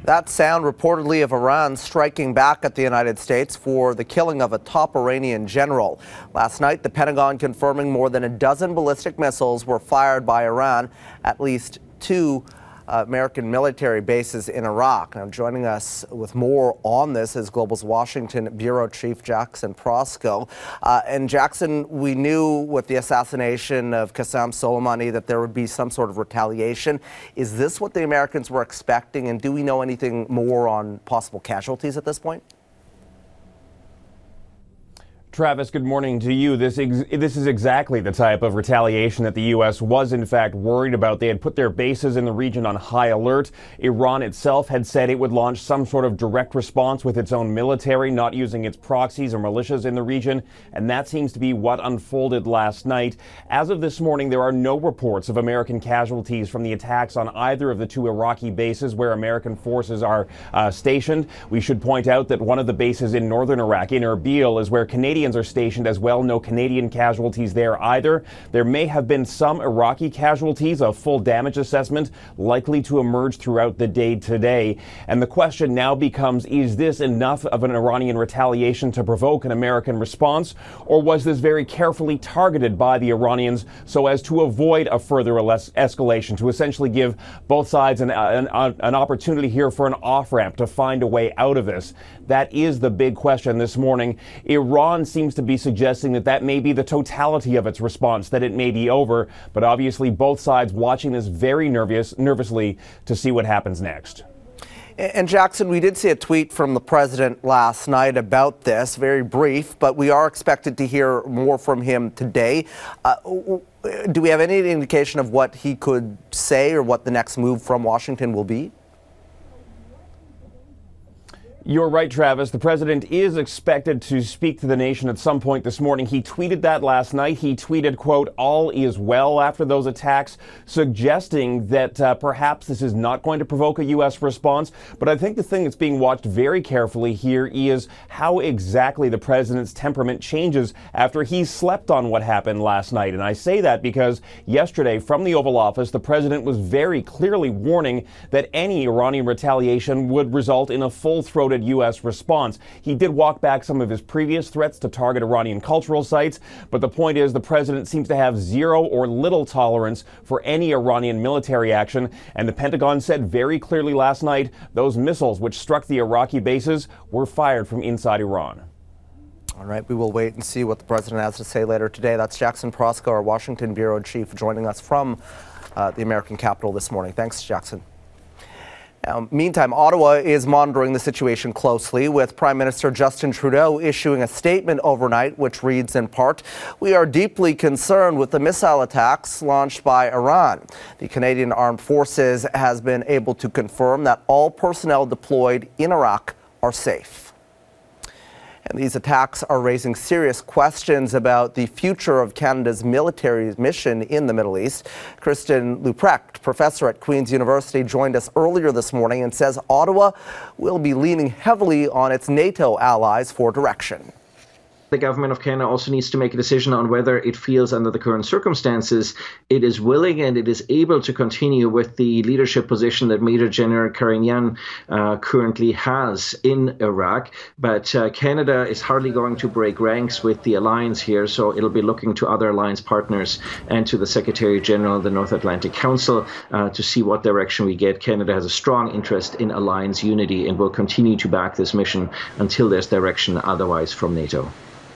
That sound reportedly of Iran striking back at the United States for the killing of a top Iranian general. Last night, the Pentagon confirming more than a dozen ballistic missiles were fired by Iran, at least two American military bases in Iraq. Now, joining us with more on this is Global's Washington Bureau Chief Jackson Proskow. And Jackson, we knew with the assassination of Qasem Soleimani that there would be some sort of retaliation. Is this what the Americans were expecting? And do we know anything more on possible casualties at this point? Travis, good morning to you. This is exactly the type of retaliation that the U.S. was in fact worried about. They had put their bases in the region on high alert. Iran itself had said it would launch some sort of direct response with its own military, not using its proxies or militias in the region. And that seems to be what unfolded last night. As of this morning, there are no reports of American casualties from the attacks on either of the two Iraqi bases where American forces are stationed. We should point out that one of the bases in northern Iraq, in Erbil, is where Canadians are stationed as well. No Canadian casualties there either. There may have been some Iraqi casualties. A full damage assessment likely to emerge throughout the day today. And the question now becomes, is this enough of an Iranian retaliation to provoke an American response? Or was this very carefully targeted by the Iranians so as to avoid a further escalation, to essentially give both sides an opportunity here for an off-ramp to find a way out of this? That is the big question this morning. Iran seems to be suggesting that may be the totality of its response, that it may be over. But obviously both sides watching this very nervously to see what happens next. And Jackson, we did see a tweet from the president last night about this, very brief, but we are expected to hear more from him today. Do we have any indication of what he could say or what the next move from Washington will be? You're right, Travis. The president is expected to speak to the nation at some point this morning. He tweeted that last night. He tweeted, quote, "All is well," after those attacks, suggesting that perhaps this is not going to provoke a U.S. response. But I think the thing that's being watched very carefully here is how exactly the president's temperament changes after he slept on what happened last night. And I say that because yesterday from the Oval Office, the president was very clearly warning that any Iranian retaliation would result in a full-throated U.S. response. He did walk back some of his previous threats to target Iranian cultural sites, but the point is the president seems to have zero or little tolerance for any Iranian military action, and the Pentagon said very clearly last night those missiles which struck the Iraqi bases were fired from inside Iran. All right, we will wait and see what the president has to say later today. That's Jackson Proskow, our Washington Bureau Chief, joining us from the American capital this morning. Thanks, Jackson. Now, meantime, Ottawa is monitoring the situation closely, with Prime Minister Justin Trudeau issuing a statement overnight, which reads in part, "We are deeply concerned with the missile attacks launched by Iran. The Canadian Armed Forces has been able to confirm that all personnel deployed in Iraq are safe." And these attacks are raising serious questions about the future of Canada's military mission in the Middle East. Kristin Lu, professor at Queen's University, joined us earlier this morning and says Ottawa will be leaning heavily on its NATO allies for direction. The government of Canada also needs to make a decision on whether it feels under the current circumstances it is willing and it is able to continue with the leadership position that Major General Karinian currently has in Iraq. But Canada is hardly going to break ranks with the alliance here, so it'll be looking to other alliance partners and to the Secretary General of the North Atlantic Council to see what direction we get. Canada has a strong interest in alliance unity and will continue to back this mission until there's direction otherwise from NATO.